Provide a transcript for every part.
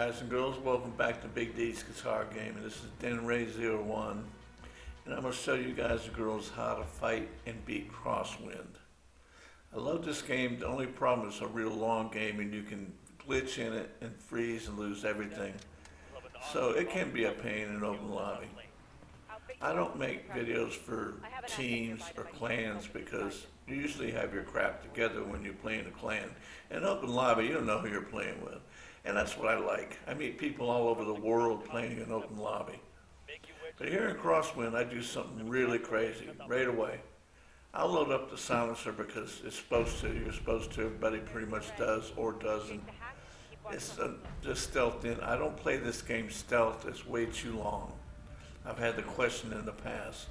guys and girls, welcome back to Big D's Guitar Game, and this is Den Ray 01, and I'm going to show you guys and girls how to fight and beat Crosswind. I love this game. The only problem is it's a real long game and you can glitch in it and freeze and lose everything, so it can be a pain in open lobby. I don't make videos for teams or clans because you usually have your crap together when you play in a clan. In open lobby, you don't know who you're playing with. And that's what I like. I meet people all over the world playing in open lobby. But here in Crosswind, I do something really crazy right away. I'll load up the silencer because it's supposed to. You're supposed to. Everybody pretty much does or doesn't. It's just stealth in. I don't play this game stealth. It's way too long. I've had the question in the past.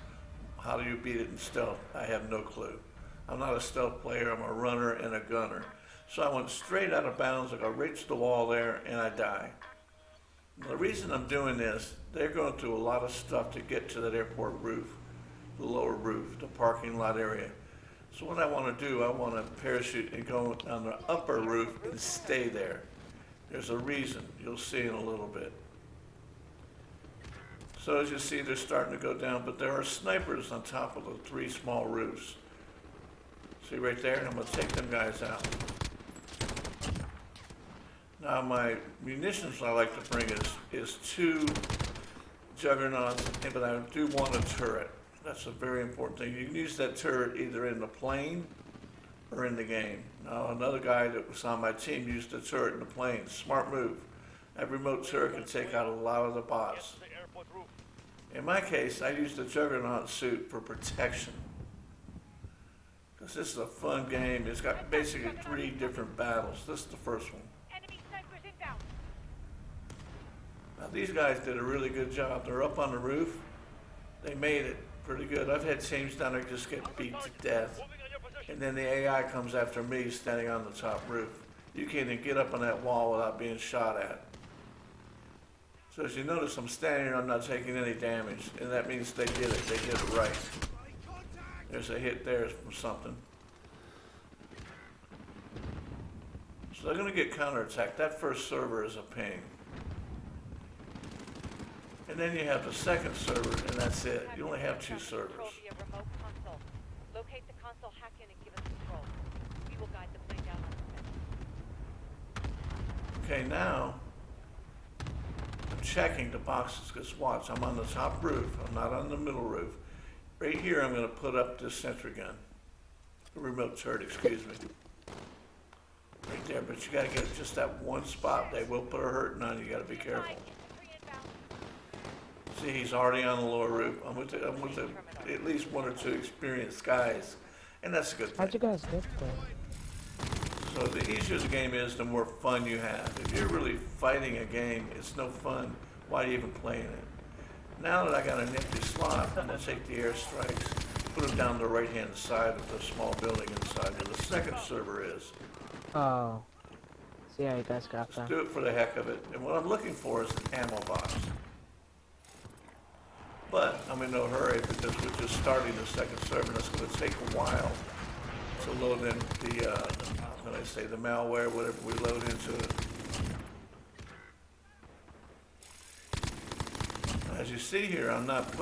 How do you beat it in stealth? I have no clue. I'm not a stealth player. I'm a runner and a gunner. So I went straight out of bounds. I go right to the wall there, and I die. The reason I'm doing this, they're going through a lot of stuff to get to that airport roof, the lower roof, the parking lot area. So what I want to do, I want to parachute and go on the upper roof and stay there. There's a reason. You'll see in a little bit. So as you see, they're starting to go down, but there are snipers on top of the three small roofs. See right there? And I'm going to take them guys out. Now my munitions I like to bring is two juggernauts, but I do want a turret. That's a very important thing. You can use that turret either in the plane or in the game. Now another guy that was on my team used the turret in the plane. Smart move. That remote turret can take out a lot of the bots. In my case, I used the juggernaut suit for protection. Because this is a fun game. It's got basically 3 different battles. This is the first one. Now these guys did a really good job. They're up on the roof. They made it pretty good. I've had teams down there just get beat to death. And then the AI comes after me standing on the top roof. You can't even get up on that wall without being shot at. So as you notice, I'm standing here, I'm not taking any damage. And that means they did it. They did it right. There's a hit there from something. So they're going to get counterattacked. That first server is a pain. And then you have the second server, and that's it. You only have 2 servers. Locate the console, hack in, and give us control. We will guide the plane down on the Okay, now I'm checking the boxes because watch, I'm on the top roof. I'm not on the middle roof. Right here, I'm going to put up this sentry gun, the remote turret, excuse me. Right there, but you got to get just that one spot. They will put a hurting on you. You got to be careful. See, he's already on the lower roof. I'm with at least 1 or 2 experienced guys, and that's a good thing. How'd you guys get there? So the easier the game is, the more fun you have. If you're really fighting a game, it's no fun. Why are you even playing it? Now that I got an empty slot, I'm going to take the airstrikes, put them down the right-hand side of the small building inside where the second server is. Oh. See how you guys got that. Do it for the heck of it. And what I'm looking for is an ammo box. But I'm in no hurry because we're just starting the second server and it's going to take a while to load in the, how can I say, the malware, whatever we load into it. As you see here, I'm not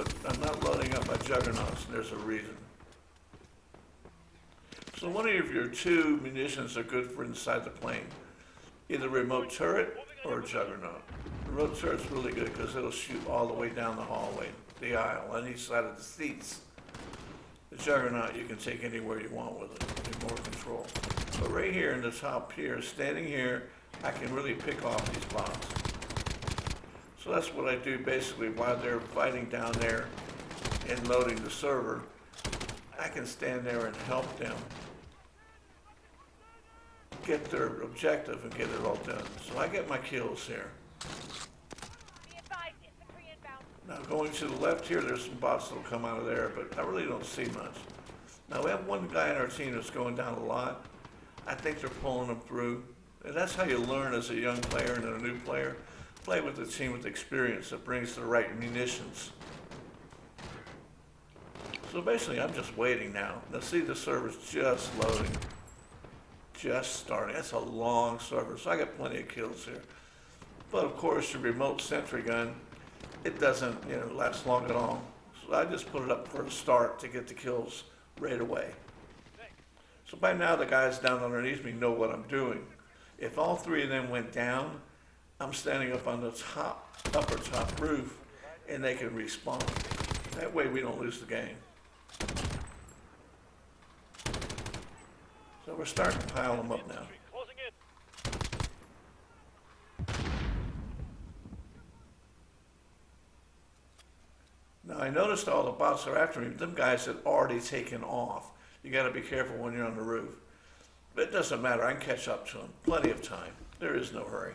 loading up my juggernauts, and there's a reason. So one of your 2 munitions are good for inside the plane. Either remote turret or a juggernaut. The remote turret's really good because it'll shoot all the way down the hallway, the aisle, on each side of the seats. The juggernaut you can take anywhere you want with it, get more control. But right here in the top here, standing here, I can really pick off these bombs. So that's what I do basically while they're fighting down there and loading the server. I can stand there and help them get their objective and get it all done. So I get my kills here. Now going to the left here, there's some bots that'll come out of there, but I really don't see much. Now we have one guy in our team that's going down a lot. I think they're pulling them through. And that's how you learn as a young player and a new player. Play with a team with experience that brings the right munitions. So basically I'm just waiting now. Now see, the server's just loading. Just starting. That's a long server, so I got plenty of kills here. But of course, your remote sentry gun, it doesn't, last long at all. So I just put it up for a start to get the kills right away. So by now the guys down underneath me know what I'm doing. If all three of them went down, I'm standing up on the upper top roof, and they can respawn. That way we don't lose the game. So we're starting to pile them up now. Now I noticed all the bots are after me, but them guys had already taken off. You gotta be careful when you're on the roof. But it doesn't matter, I can catch up to them. Plenty of time. There is no hurry.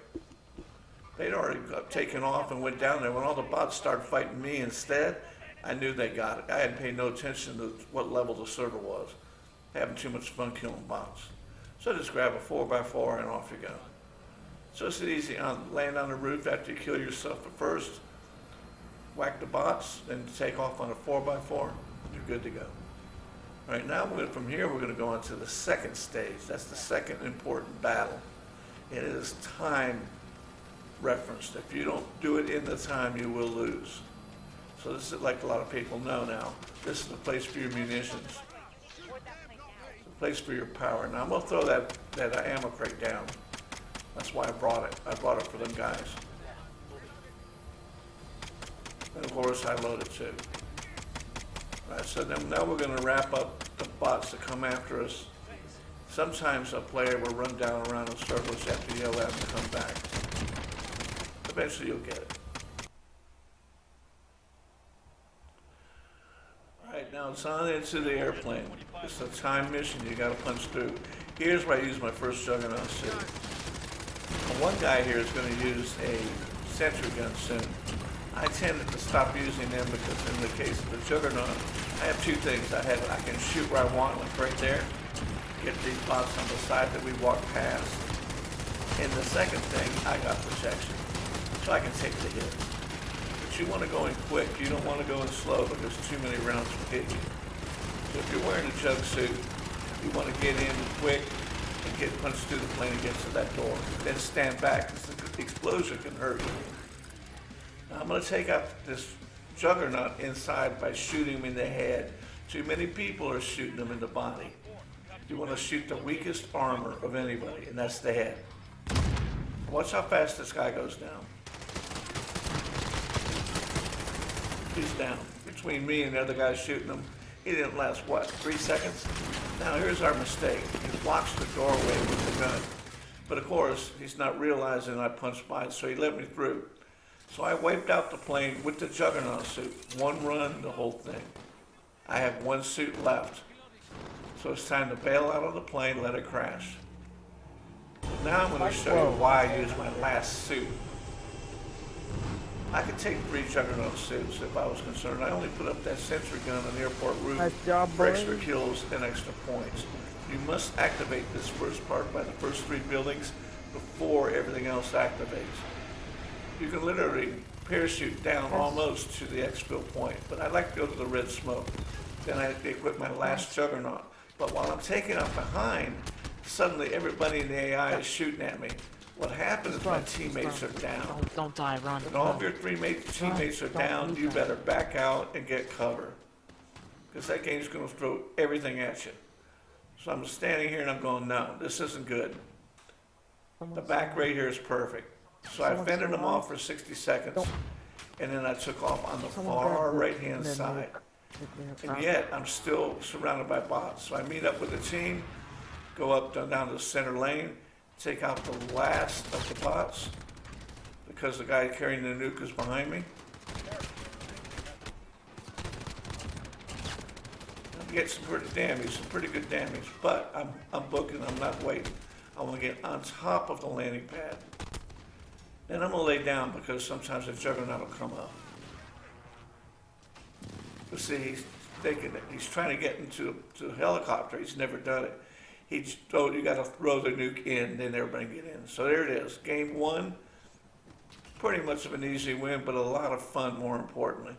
They'd already got taken off and went down there. When all the bots started fighting me instead, I knew they got it. I hadn't paid no attention to what level the server was. Having too much fun killing bots. So just grab a 4x4 and off you go. So it's easy. Land on the roof after you kill yourself at first. Whack the bots, then take off on a 4x4. You're good to go. All right, now from here we're going to go on to the second stage. That's the second important battle. It is time referenced. If you don't do it in the time, you will lose. So this is like a lot of people know now. This is the place for your munitions. It's the place for your power. Now I'm going to throw that ammo crate down. That's why I brought it. I brought it for them guys. And of course I loaded too. All right, so then now we're going to wrap up the bots that come after us. Sometimes a player will run down around in circles, you have to yell at them to come back. Eventually you'll get it. All right, now it's on into the airplane. It's a time mission you got to punch through. Here's where I use my first Juggernaut suit. One guy here is going to use a sentry gun soon. I tended to stop using them because in the case of the Juggernaut, I have two things. I can shoot where I want, like right there, get these bots on the side that we walk past. And the second thing, I got protection, so I can take the hit. But you want to go in quick. You don't want to go in slow because too many rounds will hit you. So if you're wearing a jug suit, you want to get in quick and get punched through the plane and get to that door. Then stand back because the explosion can hurt you. Now I'm going to take out this Juggernaut inside by shooting him in the head. Too many people are shooting him in the body. You want to shoot the weakest armor of anybody, and that's the head. Watch how fast this guy goes down. He's down. Between me and the other guy shooting him, he didn't last, what, 3 seconds? Now here's our mistake. He blocks the doorway with the gun. But of course, he's not realizing I punched by it, so he let me through. So I wiped out the plane with the Juggernaut suit. One run, the whole thing. I have one suit left. So it's time to bail out of the plane, let it crash. Now I'm going to show you why I use my last suit. I could take 3 Juggernaut suits if I was concerned. I only put up that sentry gun on the airport roof for extra kills and extra points. You must activate this first part by the first 3 buildings before everything else activates. You can literally parachute down almost to the exfil point, but I like to go to the red smoke. Then I equip my last Juggernaut. But while I'm taking up behind, suddenly everybody in the AI is shooting at me. What happens is my teammates are down. Don't die, run. When all of your teammates are down, you better back out and get cover. Because that game's going to throw everything at you. So I'm standing here and I'm going, no, this isn't good. The back right here is perfect. So I fended them off for 60 seconds, and then I took off on the far right-hand side. And yet, I'm still surrounded by bots. So I meet up with the team, go up down the center lane, take out the last of the bots, because the guy carrying the nuke is behind me. I get some pretty good damage, but I'm booking, I'm not waiting. I want to get on top of the landing pad. Then I'm going to lay down because sometimes the Juggernaut will come up. But see, he's trying to get into a helicopter. He's never done it. You got to throw the nuke in, then everybody get in. So there it is. Game 1, pretty much of an easy win, but a lot of fun more importantly.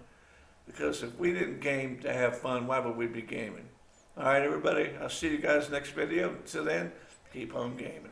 Because if we didn't game to have fun, why would we be gaming? All right, everybody, I'll see you guys next video. Until then, keep on gaming.